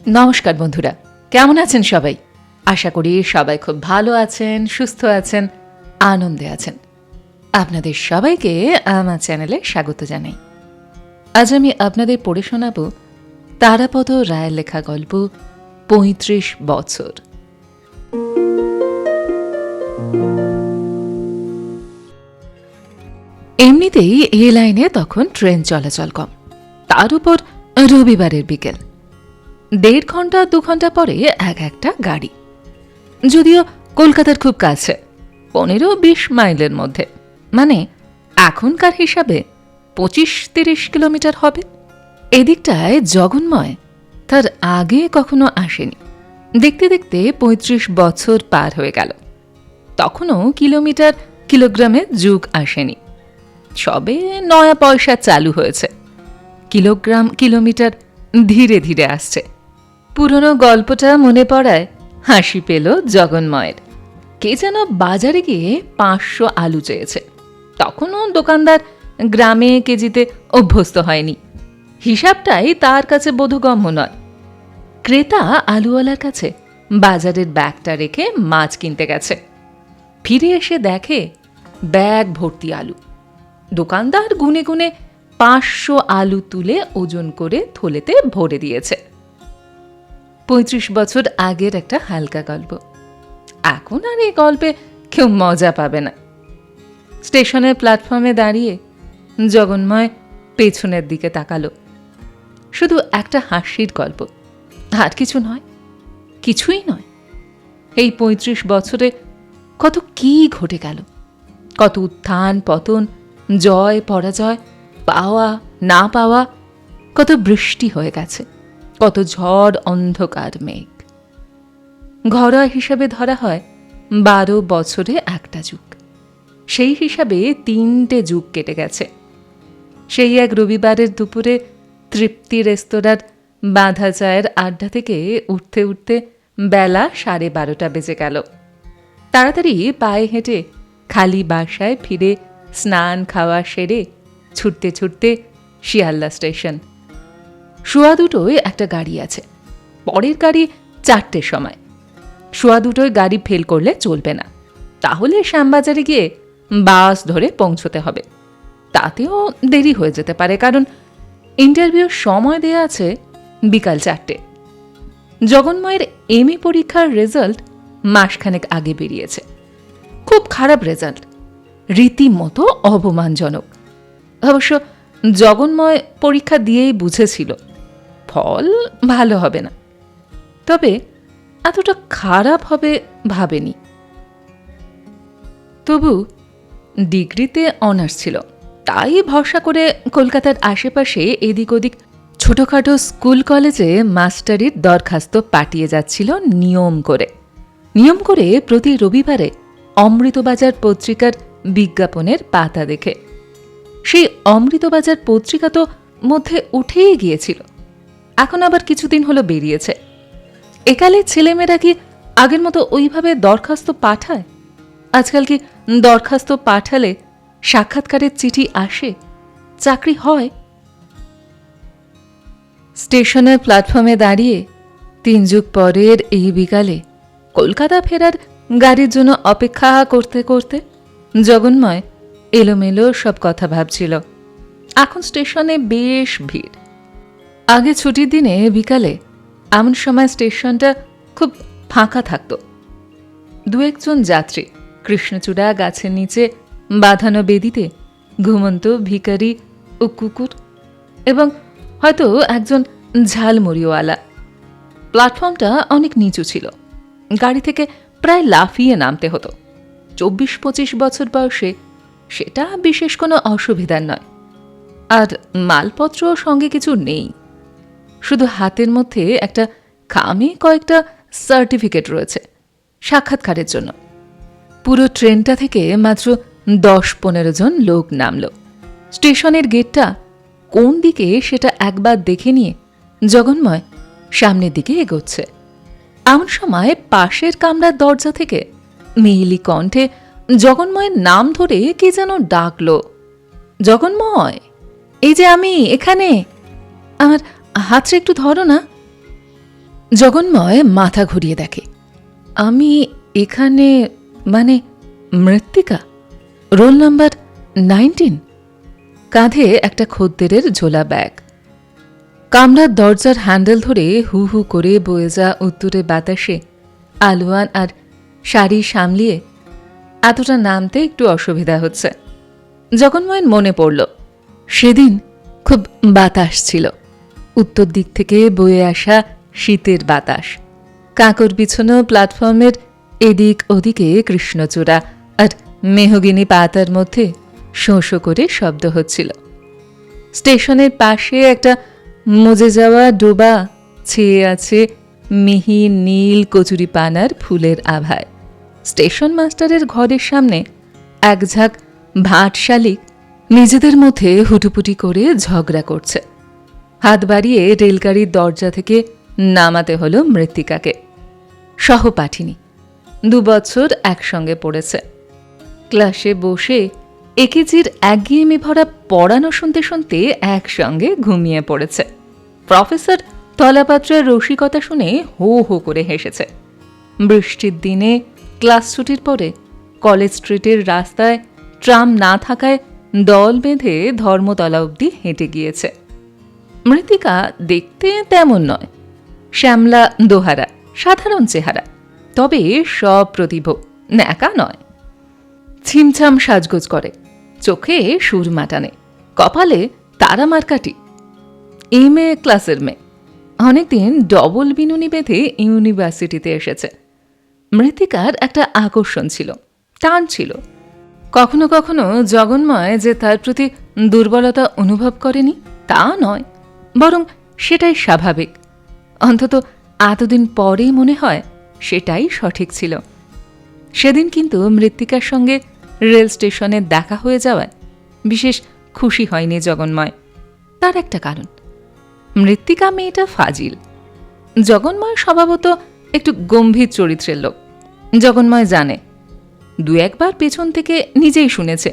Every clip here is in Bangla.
নমস্কার বন্ধুরা, কেমন আছেন সবাই? আশা করি সবাই খুব ভালো আছেন, সুস্থ আছেন, আনন্দে আছেন। আপনাদের সবাইকে আমার চ্যানেলে স্বাগত জানাই। আজ আমি আপনাদের পড়ে শোনাব তারাপদ রায়ের লেখা গল্প ৩৫ বছর। এমনিতেই এই লাইনে তখন ট্রেন চলাচল কম, তার উপর রবিবারের বিকেল। ১.৫ ঘন্টা ২ ঘন্টা পরে এক একটা গাড়ি, যদিও কলকাতার খুব কাছে, ১৫-২০ মাইলের মধ্যে, মানে এখনকার হিসাবে ২৫-৩০ কিলোমিটার হবে। এদিকটায় জগন্ময় তার আগে কখনো আসেনি। দেখতে দেখতে ৩৫ বছর পার হয়ে গেল, তখনও কিলোমিটার কিলোগ্রামের যুগ আসেনি। সবে নয়া পয়সা চালু হয়েছে, কিলোগ্রাম কিলোমিটার ধীরে ধীরে আসছে। পুরনো গল্পটা মনে পড়ায় হাসি পেল জগন্ময়ের। কে যেন বাজারে গিয়ে ৫০০ আলু চেয়েছে। তখনও দোকানদার গ্রামে কেজিতে অভ্যস্ত হয়নি, হিসাবটাই তার কাছে বোধগম্য নয়। ক্রেতা আলুওয়ালার কাছে বাজারের ব্যাগটা রেখে মাছ কিনতে গেছে। ফিরে এসে দেখে ব্যাগ ভর্তি আলু। দোকানদার গুনে গুনে ৫০০ আলু তুলে ওজন করে থলেতে ভরে দিয়েছে। ৩৫ বছর আগের একটা হালকা গল্প। এখন আর এই গল্পে কেউ মজা পাবে না। স্টেশনের প্ল্যাটফর্মে দাঁড়িয়ে জগন্ময় পেছনের দিকে তাকালো। শুধু একটা হাসির গল্প, আর কিছু নয়, কিছুই নয়। এই ৩৫ বছরে কত কি ঘটে গেল, কত উত্থান পতন, জয় পরাজয়, পাওয়া না পাওয়া, কত বৃষ্টি হয়ে গেছে, কত ঝড় অন্ধকার মেঘ। ঘরোয়া হিসাবে ধরা হয় ১২ বছরে একটা যুগ। সেই হিসাবে ৩টে যুগ কেটে গেছে। সেই এক রবিবারের দুপুরে তৃপ্তি রেস্তোরাঁর বাঁধা চায়ের আড্ডা থেকে উঠতে উঠতে বেলা ১২:৩০ বেজে গেল। তাড়াতাড়ি পায়ে হেঁটে খালি বাসায় ফিরে স্নান খাওয়া সেরে ছুটতে ছুটতে শিয়ালদা স্টেশন। ২:১২ একটা গাড়ি আছে, পরের গাড়ি ৪টের সময়। ২:১২ গাড়ি ফেল করলে চলবে না, তাহলে শ্যামবাজারে গিয়ে বাস ধরে পৌঁছতে হবে। তাতেও দেরি হয়ে যেতে পারে, কারণ ইন্টারভিউর সময় দেয়া আছে বিকাল ৪টে। জগন্ময়ের এমএ পরীক্ষার রেজাল্ট মাসখানেক আগে বেরিয়েছে। খুব খারাপ রেজাল্ট, রীতিমতো অপমানজনক। অবশ্য জগন্ময় পরীক্ষা দিয়েই বুঝেছিল ফল ভালো হবে না, তবে এতটা খারাপ হবে ভাবেনি। তবু ডিগ্রিতে অনার্স ছিল, তাই ভরসা করে কলকাতার আশেপাশে এদিক ওদিক ছোটখাটো স্কুল কলেজে মাস্টারির দরখাস্ত পাঠিয়ে যাচ্ছিল নিয়ম করে প্রতি রবিবারে অমৃতবাজার পত্রিকার বিজ্ঞাপনের পাতা দেখে। সেই অমৃতবাজার পত্রিকা তো মধ্যে উঠেই গিয়েছিল, এখন আবার কিছুদিন হলো বেরিয়েছে। একালে ছেলেমেয়েরা কি আগের মতো ওইভাবে দরখাস্ত পাঠায়? আজকাল কি দরখাস্ত পাঠালে সাক্ষাৎকারের চিঠি আসে, চাকরি হয়? স্টেশনের প্ল্যাটফর্মে দাঁড়িয়ে ৩ যুগ পরের এই বিকালে কলকাতা ফেরার গাড়ির জন্য অপেক্ষা করতে করতে জগন্ময় এলোমেলো সব কথা ভাবছিল। এখন স্টেশনে বেশ ভিড়। আগে ছুটির দিনে বিকালে এমন সময় স্টেশনটা খুব ফাঁকা থাকত। ২-১ যাত্রী কৃষ্ণচূড়া গাছের নিচে বাঁধানো বেদিতে ঘুমন্ত ভিখারি ও কুকুর, এবং হয়তো একজন ঝালমুড়িওয়ালা। প্ল্যাটফর্মটা অনেক নিচু ছিল, গাড়ি থেকে প্রায় লাফিয়ে নামতে হতো। ২৪-২৫ বছর বয়সে সেটা বিশেষ কোনো অসুবিধার নয়। আর মালপত্র সঙ্গে কিছু নেই, শুধু হাতের মধ্যে একটা খামে কয়েকটা সার্টিফিকেট রয়েছে সাক্ষাৎকারের জন্য। পুরো ট্রেনটা থেকে মাত্র ১০-১৫ জন লোক নামল। স্টেশনের গেটটা কোন দিকে সেটা একবার দেখে নিয়ে জগন্ময় সামনের দিকে এগোচ্ছে। এমন সময় পাশের কামরার দরজা থেকে মেয়েলি কণ্ঠে জগন্ময়ের নাম ধরে কে যেন ডাকল। জগন্ময়, এই যে আমি এখানে, আমার হাতটা একটু ধরো না। জগন্ময় মাথা ঘুরিয়ে দেখে, আমি এখানে, মানে মৃত্তিকা, রোল নাম্বার 19। কাঁধে একটা খদ্দেরের ঝোলা ব্যাগ। কামরার দরজার হ্যান্ডেল ধরে হু হু করে বয়ে যা উত্তরে বাতাসে আলোয়ান আর শাড়ি সামলিয়ে এতটা নামতে একটু অসুবিধা হচ্ছে। জগন্ময়ের মনে পড়ল সেদিন খুব বাতাস ছিল, উত্তর দিক থেকে বয়ে আসা শীতের বাতাস। কাঁকর বিছানো প্ল্যাটফর্মের এদিক ওদিকে কৃষ্ণচূড়া আর মেহগিনি পাতার মধ্যে শোঁ শোঁ করে শব্দ হচ্ছিল। স্টেশনের পাশে একটা মজে যাওয়া ডোবা ছেয়ে আছে মিহি নীল কচুরিপানার ফুলের আভায়। স্টেশন মাস্টারের ঘরের সামনে এক ঝাঁক ভাট শালিক নিজেদের মধ্যে হুটুপুটি করে ঝগড়া করছে। হাত বাড়িয়ে রেলগাড়ির দরজা থেকে নামাতে হলো মৃত্তিকাকে। সহপাঠিনী, 2 বছর একসঙ্গে পড়েছে। ক্লাসে বসে একেজির একঘেয়েমি ভরা পড়ানো শুনতে শুনতে একসঙ্গে ঘুমিয়ে পড়েছে। প্রফেসর তলাপাত্রের রসিকতা শুনে হো হো করে হেসেছে। বৃষ্টির দিনে ক্লাস ছুটির পরে কলেজ স্ট্রিটের রাস্তায় ট্রাম না থাকায় দল বেঁধে ধর্মতলা অবধি হেঁটে গিয়েছে। মৃত্তিকা দেখতে তেমন নয়, শ্যামলা দোহারা, সাধারণ চেহারা, তবে সপ্রতিভ, ন্যাকা নয়। ছিমছাম সাজগোজ করে, চোখে সুরমা টানে, কপালে তারা মার্কাটি। MA ক্লাসের মেয়ে, অনেকদিন ডবল বিনুনি বেঁধে ইউনিভার্সিটিতে এসেছে। মৃত্তিকার একটা আকর্ষণ ছিল, টান ছিল। কখনো কখনো জগন্ময় যে তার প্রতি দুর্বলতা অনুভব করেনি তা নয়, বরং সেটাই স্বাভাবিক। অন্তত এতদিন পরেই মনে হয় সেটাই সঠিক ছিল। সেদিন কিন্তু মৃত্তিকার সঙ্গে রেল স্টেশনে দেখা হয়ে যাওয়ায় বিশেষ খুশি হয়নি জগন্ময়। তার একটা কারণ, মৃত্তিকা মেয়েটা ফাজিল। জগন্ময় স্বভাবত একটু গম্ভীর চরিত্রের লোক। জগন্ময় জানে, 2 একবার পেছন থেকে নিজেই শুনেছে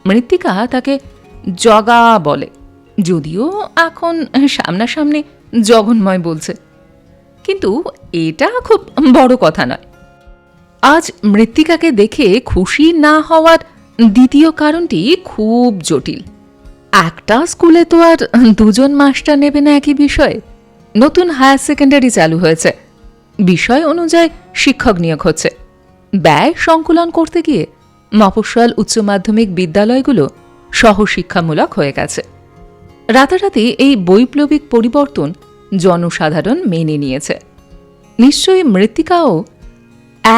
মৃত্তিকা তাকে জগা বলে, যদিও এখন সামনাসামনি জগন্ময় বলছে। কিন্তু এটা খুব বড় কথা নয়। আজ মৃত্তিকাকে দেখে খুশি না হওয়ার দ্বিতীয় কারণটি খুব জটিল। একটা স্কুলে তো আর 2 জন মাস্টার নেবে না একই বিষয়ে। নতুন হায়ার সেকেন্ডারি চালু হয়েছে, বিষয় অনুযায়ী শিক্ষক নিয়োগ হচ্ছে। ব্যয় সংকুলন করতে গিয়ে মফস্বল উচ্চ মাধ্যমিক বিদ্যালয়গুলো সহশিক্ষামূলক হয়ে গেছে। রাতারাতি এই বৈপ্লবিক পরিবর্তন জনসাধারণ মেনে নিয়েছে। নিশ্চয়ই মৃত্তিকাও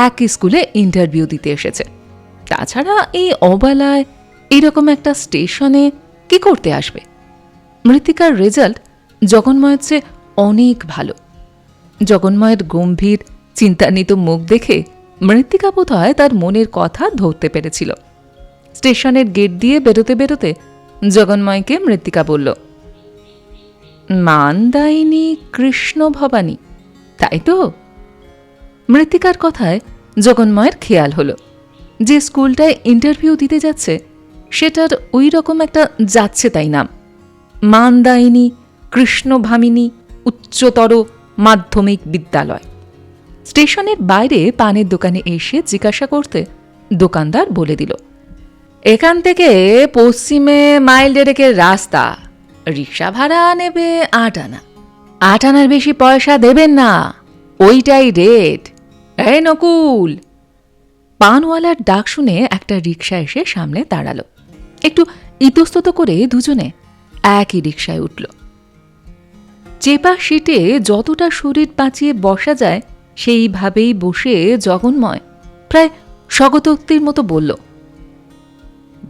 এক স্কুলে ইন্টারভিউ দিতে এসেছে। তাছাড়া এই অবেলায় এরকম একটা স্টেশনে কি করতে আসবে? মৃত্তিকার রেজাল্ট জগন্ময়ের চেয়ে অনেক ভালো। জগন্ময়ের গম্ভীর চিন্তান্বিত মুখ দেখে মৃত্তিকা বোধহয় তার মনের কথা ধরতে পেরেছিল। স্টেশনের গেট দিয়ে বেরোতে বেরোতে জগন্ময়কে মৃত্তিকা বলল, মানদায়িনী কৃষ্ণ ভবানী, তাই তো? মৃত্তিকার কথায় জগন্ময়ের খেয়াল হলো যে স্কুলটায় ইন্টারভিউ দিতে যাচ্ছে সেটার ওই রকম একটা যাচ্ছে তাই নাম, মানদায়িনী কৃষ্ণভামিনী উচ্চতর মাধ্যমিক বিদ্যালয়। স্টেশনের বাইরে পানের দোকানে এসে জিজ্ঞাসা করতে দোকানদার বলে দিল, এখান থেকে পশ্চিমে মাইল 1.5 রাস্তা, রিক্সা ভাড়া নেবে 8 আনা। 8 আনার বেশি পয়সা দেবেন না, ওইটাই রেট। এই নকুল! পানওয়ালার ডাক শুনে একটা রিক্সা এসে সামনে দাঁড়ালো। একটু ইতস্তত করে দুজনে একই রিক্সায় উঠল। চেপা সিটে যতটা শরীর পাঁচিয়ে বসা যায় সেইভাবেই বসে জগন্ময় প্রায় স্বগতোক্তির মতো বলল,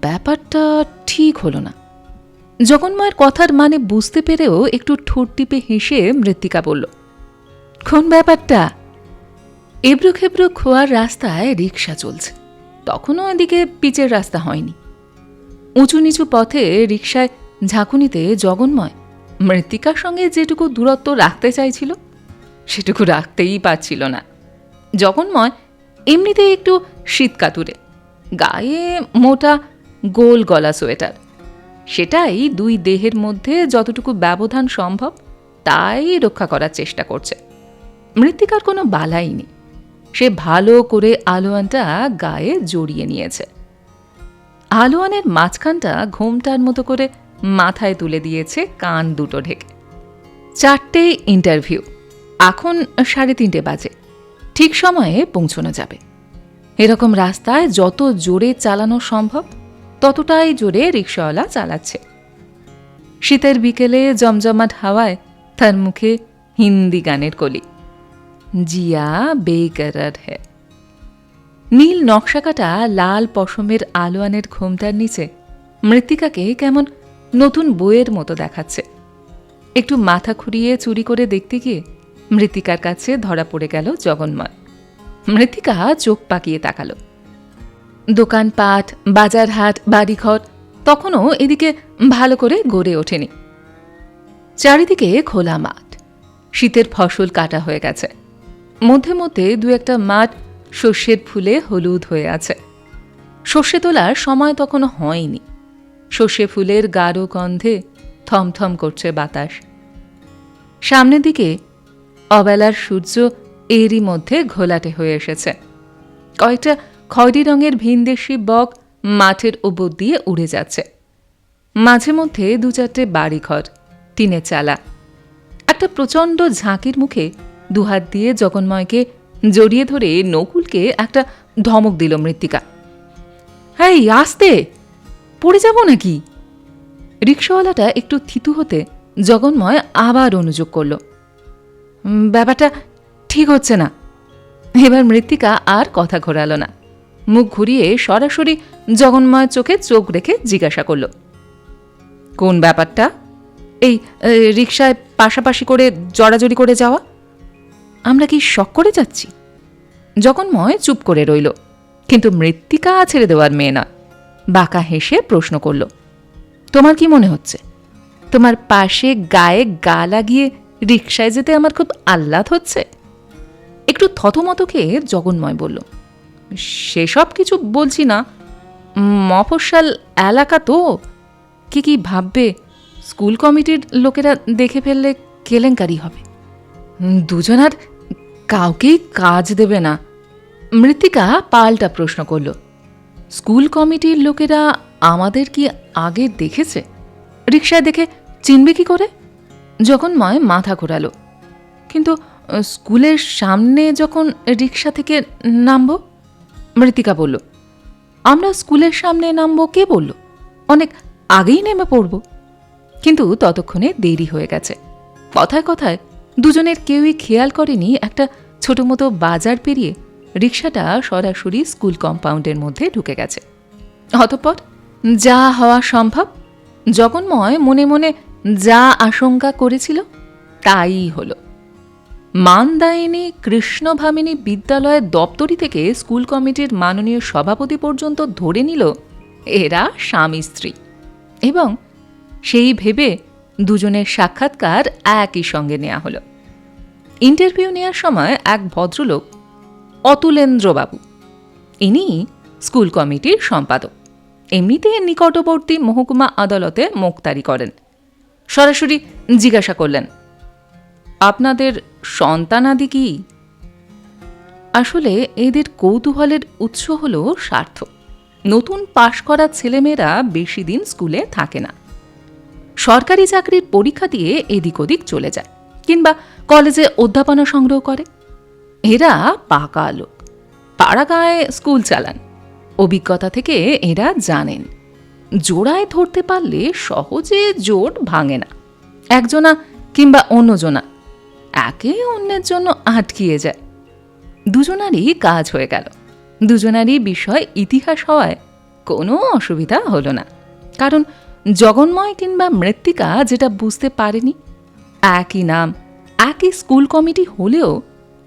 ব্যাপারটা ঠিক হলো না। জগন্ময়ের কথার মানে বুঝতে পেরেও একটু ঠোঁট টিপে হেসে মৃত্তিকা বলল, কোন ব্যাপারটা? এবড়ো খেবড়ো খোয়ার রাস্তায় রিক্সা চলছে, তখনও এদিকে পিচের রাস্তা হয়নি। উঁচু নিচু পথে রিক্সায় ঝাঁকুনিতে জগন্ময় মৃত্তিকার সঙ্গে যেটুকু দূরত্ব রাখতে চাইছিল সেটুকু রাখতেই পারছিল না। জগন্ময় এমনিতেই একটু শীতকাতুরে, গায়ে মোটা গোল গলা সোয়েটার। সেটাই 2 দেহের মধ্যে যতটুকু ব্যবধান সম্ভব তাই রক্ষা করার চেষ্টা করছে। মৃত্তিকার কোনো বালাই নেই। সে ভালো করে আলোয়ানটা গায়ে জড়িয়ে নিয়েছে। আলোয়ানের মাঝখানটা ঘোমটার মতো করে মাথায় তুলে দিয়েছে, কান দুটো ঢেকে। 4টে ইন্টারভিউ, এখন 3:30 বাজে। ঠিক সময়ে পৌঁছানো যাবে। এরকম রাস্তায় যত জোরে চালানো সম্ভব ততটাই জোরে রিকশাওয়ালা চালাচ্ছে। শীতের বিকেলে জমজমাট হাওয়ায় তার মুখে হিন্দি গানের কলি, জিয়া বেকরার হ্যায়। নীল নকশাকাটা লাল পশমের আলোয়ানের ঘোমটার নিচে মৃত্তিকাকে কেমন নতুন বইয়ের মতো দেখাচ্ছে। একটু মাথা খুঁড়িয়ে চুরি করে দেখতে গিয়ে মৃত্তিকার কাছে ধরা পড়ে গেল জগন্ময়। মৃত্তিকা চোখ পাকিয়ে তাকালো। দোকানপাট, বাজারহাট, বাড়িঘর তখনও এদিকে ভালো করে গড়ে ওঠেনি। চারিদিকে খোলা মাঠ, শীতের ফসল কাটা হয়ে গেছে। মধ্যে মধ্যে 2-1টা মাঠ শস্যের ফুলে হলুদ হয়ে আছে। সর্ষে তোলার সময় তখনও হয়নি। সর্ষে ফুলের গাঢ় গন্ধে থমথম করছে বাতাস। সামনের দিকে অবেলার সূর্য এরই মধ্যে ঘোলাটে হয়ে এসেছে। কয়েকটা খয়েরি রঙের ভিনদেশি বক মাঠের ওপর দিয়ে উড়ে যাচ্ছে। মাঝে মধ্যে 2-4টে বাড়িঘর, টিনের চালা। একটা প্রচণ্ড ঝাঁকির মুখে দুহাত দিয়ে জগন্ময়কে জড়িয়ে ধরে নকুলকে একটা ধমক দিল মৃত্তিকা। এই আস্তে, পড়ে যাব নাকি? রিকশাওয়ালাটা একটু থিতু হতে জগন্ময় আবার অনুযোগ করল, ব্যাপারটা ঠিক হচ্ছে না। এবার মৃত্তিকা আর কথা ঘোরালো না। মুখ ঘুরিয়ে সরাসরি জগন্ময়ের চোখে চোখ রেখে জিজ্ঞাসা করল, কোন ব্যাপারটা? এই রিকশায় পাশাপাশি করে জড়াজড়ি করে যাওয়া? আমরা কি শখ করে যাচ্ছি? জগন্ময় চুপ করে রইল, কিন্তু মৃত্তিকা ছেড়ে দেওয়ার মেয়ে নয়। বাঁকা হেসে প্রশ্ন করল, তোমার কি মনে হচ্ছে তোমার পাশে গায়ে গা লাগিয়ে রিকশায় যেতে আমার খুব আহ্লাদ হচ্ছে? একটু থতমত খেয়ে জগন্ময় বলল, সেসব কিছু বলছি না, মফস্বল এলাকা তো, কি কি ভাববে? স্কুল কমিটির লোকেরা দেখে ফেললে কেলেঙ্কারি হবে। দুজনার কাউকেই কাজ দেবে না। মৃত্তিকা পাল্টা প্রশ্ন করল, স্কুল কমিটির লোকেরা আমাদের কি আগে দেখেছে? রিকশায় দেখে চিনবে কি করে? জগন্ময় মাথা ঘোরালো, কিন্তু স্কুলের সামনে যখন রিকশা থেকে নামব? মৃত্তিকা বলল, আমরা স্কুলের সামনে নামব কে বলল? অনেক আগেই নেমে পড়ব। কিন্তু ততক্ষণে দেরি হয়ে গেছে। কথায় কথায় দুজনের কেউই খেয়াল করেনি একটা ছোট মতো বাজার পেরিয়ে রিকশাটা সরাসরি স্কুল কম্পাউন্ডের মধ্যে ঢুকে গেছে। অতঃপর যা হওয়া সম্ভব, জগন্ময় মনে মনে যা আশঙ্কা করেছিল তাই হলো। মানদায়িনী কৃষ্ণভামিনী বিদ্যালয়ের দপ্তরি থেকে স্কুল কমিটির মাননীয় সভাপতি পর্যন্ত ধরে নিল এরা স্বামী স্ত্রী, এবং সেই ভেবে দুজনের সাক্ষাৎকার একই সঙ্গে নেওয়া হলো। ইন্টারভিউ নেওয়ার সময় এক ভদ্রলোক, অতুলেন্দ্রবাবু, ইনি স্কুল কমিটির সম্পাদক, এমনিতে নিকটবর্তী মহকুমা আদালতে মোক্তারি করেন। সরাসরি জিজ্ঞাসা করলেন, আপনাদের সন্তানাদি কি? আসলে এদের কৌতূহলের উৎস হল স্বার্থ। নতুন পাশ করা ছেলেমেয়েরা বেশি দিন স্কুলে থাকে না। সরকারি চাকরির পরীক্ষা দিয়ে এদিক ওদিক চলে যায়, কিংবা কলেজে অধ্যাপনা সংগ্রহ করে। এরা পাকা লোক, পাড়াগাঁয়ে স্কুল চালান। অভিজ্ঞতা থেকে এরা জানেন, জোড়ায় ধরতে পারলে সহজে জোট ভাঙে না। একজনা কিংবা অন্যজনা একে অন্যের জন্য আটকিয়ে যায়। দুজনারই কাজ হয়ে গেল। দুজনারই বিষয় ইতিহাস হওয়ায় কোনো অসুবিধা হলো না। কারণ জগন্ময় কিংবা মৃত্তিকা যেটা বুঝতে পারেনি, একই নাম, একই স্কুল কমিটি হলেও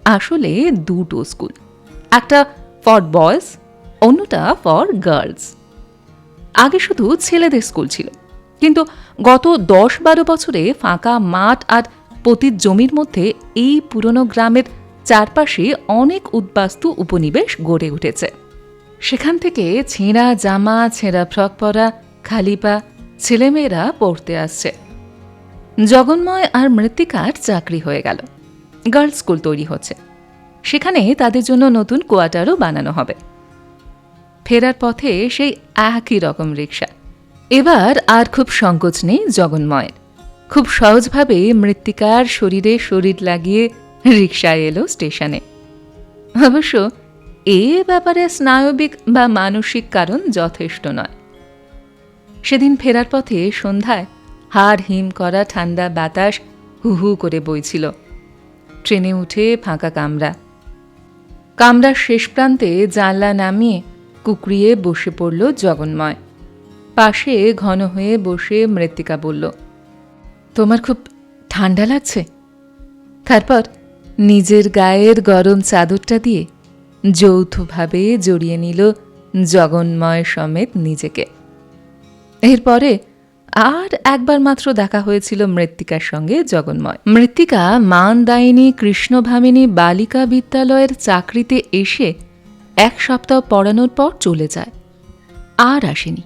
আসলে দুটো স্কুল, একটা ফর বয়েজ, অন্যটা ফর গার্লস। আগে শুধু ছেলেদের স্কুল ছিল, কিন্তু গত 10-12 বছরে ফাঁকা মাঠ আর পতিত জমির মধ্যে এই পুরনো গ্রামের চারপাশে অনেক উদ্বাস্তু উপনিবেশ গড়ে উঠেছে। সেখান থেকে ছেঁড়া জামা, ছেঁড়া ফ্রক পরা, খালি পা ছেলেমেয়েরা পড়তে আসছে। জগন্ময় আর মৃত্তিকার চাকরি হয়ে গেল। গার্লস স্কুল তৈরি হচ্ছে, সেখানে তাদের জন্য নতুন কোয়ার্টারও বানানো হবে। ফেরার পথে সেই একই রকম রিক্সা। এবার আর খুব সংকোচ নেই জগন্ময়ের। খুব সহজভাবে মৃত্তিকার শরীরে শরীর লাগিয়ে রিক্সায় এলো স্টেশনে। অবশ্য এ ব্যাপারে স্নায়বিক বা মানসিক কারণ যথেষ্ট নয়। সেদিন ফেরার পথে সন্ধ্যায় হাড় হিম করা ঠান্ডা বাতাস হু হু করে বইছিল। ট্রেনে উঠে ফাঁকা কামরার শেষ প্রান্তে জানলা নামিয়ে কুকড়িয়ে বসে পড়ল জগন্ময়। পাশে ঘন হয়ে বসে মৃত্তিকা বলল, তোমার খুব ঠান্ডা লাগছে? তারপর নিজের গায়ের গরম চাদরটা দিয়ে যৌথভাবে জড়িয়ে নিল জগন্ময় সমেত নিজেকে। এরপরে আর একবার মাত্র দেখা হয়েছিল মৃত্তিকার সঙ্গে জগন্ময়। মৃত্তিকা মানদায়িনী কৃষ্ণভামিনী বালিকা বিদ্যালয়ের চাকরিতে এসে 1 সপ্তাহ পড়ানোর পর চলে যায়। আর আসেনি,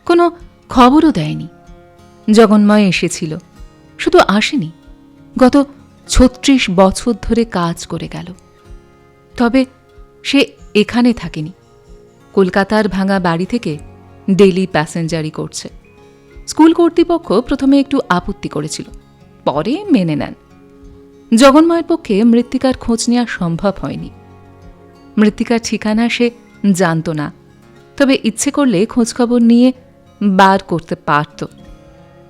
কোনো খবরও দেয়নি। জগন্ময় এসেছিল, শুধু আসেনি, গত 36 বছর ধরে কাজ করে গেল। তবে সে এখানে থাকেনি, কলকাতার ভাঙা বাড়ি থেকে ডেইলি প্যাসেঞ্জারি করছে। স্কুল কর্তৃপক্ষ প্রথমে একটু আপত্তি করেছিল, পরে মেনে নেন। জগন্ময়ের পক্ষে মৃত্তিকার খোঁজ নেওয়া সম্ভব হয়নি। মৃত্তিকার ঠিকানা সে জানত না, তবে ইচ্ছে করলে খোঁজখবর নিয়ে বার করতে পারত।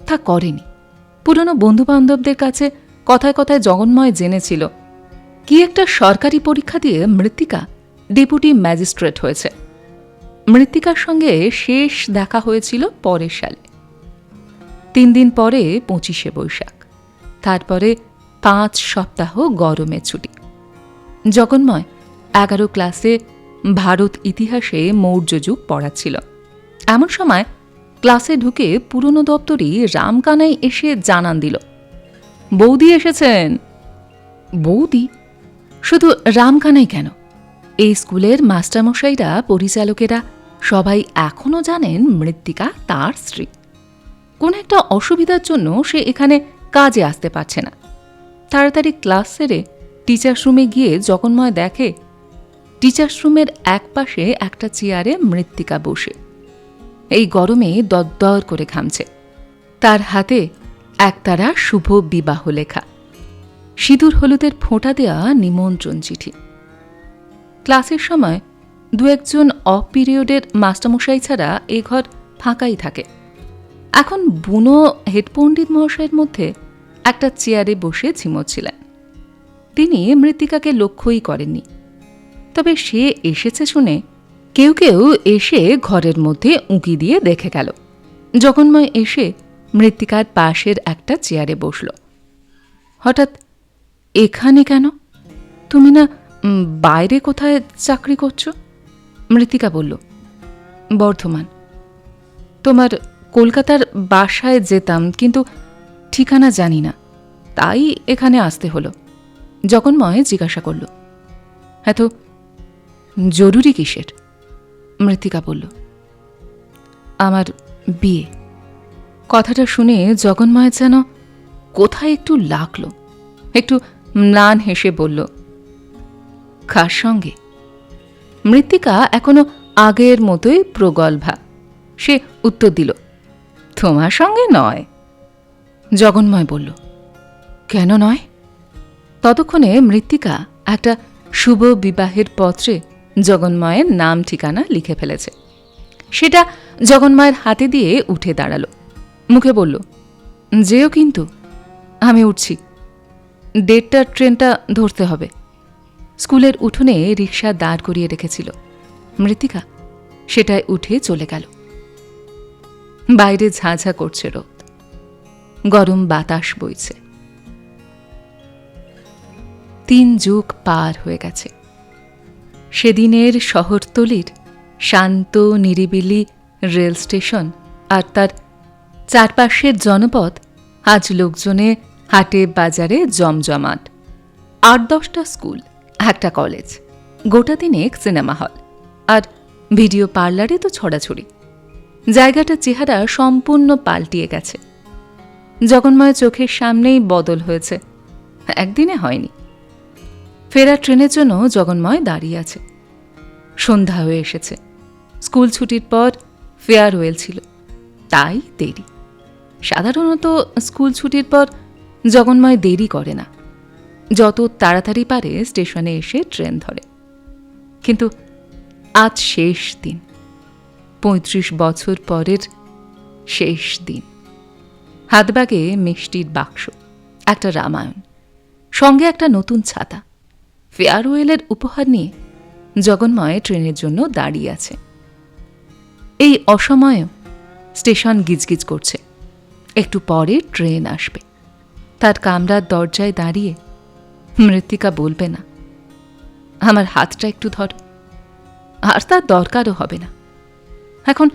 তা করেনি। পুরনো বন্ধুবান্ধবদের কাছে কথায় কথায় জগন্ময় জেনেছিল কি একটা সরকারি পরীক্ষা দিয়ে মৃত্তিকা ডেপুটি ম্যাজিস্ট্রেট হয়েছে। মৃত্তিকার সঙ্গে শেষ দেখা হয়েছিল পরের সালে। 3 দিন পরে 25শে বৈশাখ, তারপরে 5 সপ্তাহ গরমের ছুটি। জগন্ময় 11 ক্লাসে ভারত ইতিহাসে মৌর্য যুগ পড়াচ্ছিল। এমন সময় ক্লাসে ঢুকে পুরনো দপ্তরি রামকানাই এসে জানান দিল, বৌদি এসেছেন। বৌদি? শুধু রামকানাই কেন, এই স্কুলের মাস্টারমশাইরা, পরিচালকেরা সবাই এখনও জানেন মৃত্তিকা তার স্ত্রী। কোন একটা অসুবিধার জন্য সে এখানে কাজে আসতে পারছে না। তাড়াতাড়ি ক্লাস সেরে টিচার্স রুমে গিয়ে জগন্ময় দেখে টিচার্স রুমের একপাশে একটা চেয়ারে মৃত্তিকা বসে, এই গরমে দরদর করে ঘামছে। তার হাতে একতারা শুভ বিবাহ লেখা, সিঁদুর হলুদের ফোঁটা দেওয়া নিমন্ত্রণ চিঠি। ক্লাসের সময় 2-1 অফ পিরিয়ডের মাস্টারমশাই ছাড়া এ ঘর ফাঁকাই থাকে। এখন বুনো হেডপণ্ডিত মহাশয়ের মধ্যে একটা চেয়ারে বসে ঝিমোচ্ছিলেন। তিনি মৃত্তিকাকে লক্ষ্যই করেননি, তবে সে এসেছে শুনে কেউ কেউ এসে ঘরের মধ্যে উঁকি দিয়ে দেখে গেল। জগন্ময় এসে মৃত্তিকার পাশের একটা চেয়ারে বসল। হঠাৎ, এখানে কেন? তুমি না বাইরে কোথায় চাকরি করছো? মৃত্তিকা বলল, বর্ধমান। তোমার কলকাতার বাসায় যেতাম, কিন্তু ঠিকানা জানি না, তাই এখানে আসতে হলো। জগন্ময় জিজ্ঞাসা করল, এত জরুরি কিসের? মৃত্তিকা বলল, আমার বিয়ে। কথাটা শুনে জগন্ময় যেন কোথায় একটু লাগল। একটু ম্লান হেসে বলল, কার সঙ্গে? মৃত্তিকা এখনো আগের মতোই প্রগল্ভা। সে উত্তর দিল, তোমার সঙ্গে নয়। জগন্ময় বলল, কেন নয়? ততক্ষণে মৃত্তিকা একটা শুভ বিবাহের পত্রে জগন্ময়ের নাম ঠিকানা লিখে ফেলেছে। সেটা জগন্ময়ের হাতে দিয়ে উঠে দাঁড়াল। মুখে বলল, যেও কিন্তু, আমি উঠছি, 1:30টার ট্রেনটা ধরতে হবে। স্কুলের উঠোনে রিকশা দাঁড় করিয়ে রেখেছিল। মৃত্তিকা সেটায় উঠে চলে গেল। বাইরে ঝাঁঝা করছে রোদ, গরম বাতাস বইছে। 3 যুগ পার হয়ে গেছে। সেদিনের শহরতলির শান্ত নিরিবিলি রেল স্টেশন আর তার চারপাশের জনপদ আজ লোকজনে হাটে বাজারে জমজমাট। 8-10টা স্কুল, একটা কলেজ, গোটা দিনেক সিনেমা হল, আর ভিডিও পার্লারে তো ছড়াছড়ি। জায়গাটার চেহারা সম্পূর্ণ পাল্টিয়ে গেছে। জগন্ময় চোখের সামনেই বদল হয়েছে, একদিনে হয়নি। ফেরার ট্রেনের জন্য জগন্ময় দাঁড়িয়ে আছে। সন্ধ্যা হয়ে এসেছে। স্কুল ছুটির পর ফেয়ারওয়েল ছিল, তাই দেরি। সাধারণত স্কুল ছুটির পর জগন্ময় দেরি করে না, যত তাড়াতাড়ি পারে স্টেশনে এসে ট্রেন ধরে। কিন্তু আজ শেষ দিন, ৩৫ বছর পরের শেষ দিন। হাতব্যাগে মিষ্টির বাক্স, একটা রামায়ণ, সঙ্গে একটা নতুন ছাতা। ফেয়ারওয়েলের উপহার নিয়ে জগন্ময় ট্রেনের জন্য দাঁড়িয়ে আছে। এই অসময়েও স্টেশন গিজগিজ করছে। একটু পরে ট্রেন আসবে। তার কামরার দরজায় দাঁড়িয়ে মৃত্তিকা বলবে না, আমার হাতটা একটু ধর, আর তার দরকারও হবে না। এখন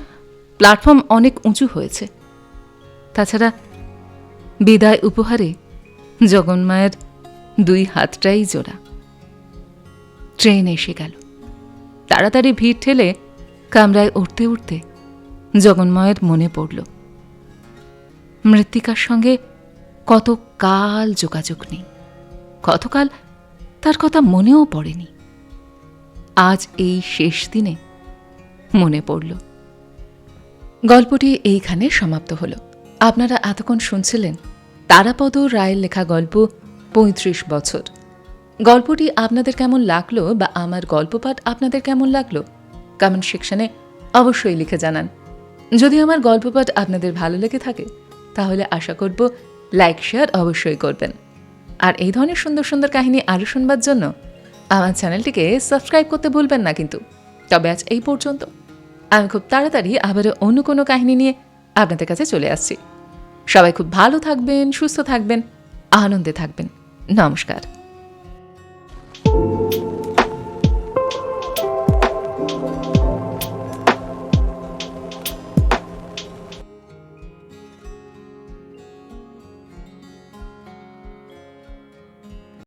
প্ল্যাটফর্ম অনেক উঁচু হয়েছে। তাছাড়া বিদায় উপহারে জগন্মায়ের 2 হাতটাই জোড়া। ট্রেন এসে গেল। তাড়াতাড়ি ভিড় ঠেলে কামরায় উঠতে উঠতে জগন্ময়ের মনে পড়ল, মৃত্তিকার সঙ্গে কত কাল যোগাযোগ নেই, কতকাল তার কথা মনেও পড়েনি। আজ এই শেষ দিনে মনে পড়ল। গল্পটি এইখানে সমাপ্ত হল। আপনারা এতক্ষণ শুনছিলেন তারাপদ রায়ের লেখা গল্প ৩৫ বছর। গল্পটি আপনাদের কেমন লাগলো বা আমার গল্পপাঠ আপনাদের কেমন লাগলো কমেন্ট সেকশনে অবশ্যই লিখে জানান। যদি আমার গল্পপাঠ আপনাদের ভালো লেগে থাকে তাহলে আশা করব লাইক শেয়ার অবশ্যই করবেন। আর এই ধরনের সুন্দর সুন্দর কাহিনী আরও শুনবার জন্য আমার চ্যানেলটিকে সাবস্ক্রাইব করতে ভুলবেন না কিন্তু। তবে আজ এই পর্যন্ত। আমি খুব তাড়াতাড়ি আবারও অন্য কোনো কাহিনী নিয়ে আপনাদের কাছে চলে আসছি। সবাই খুব ভালো থাকবেন, সুস্থ থাকবেন, আনন্দে থাকবেন। নমস্কার।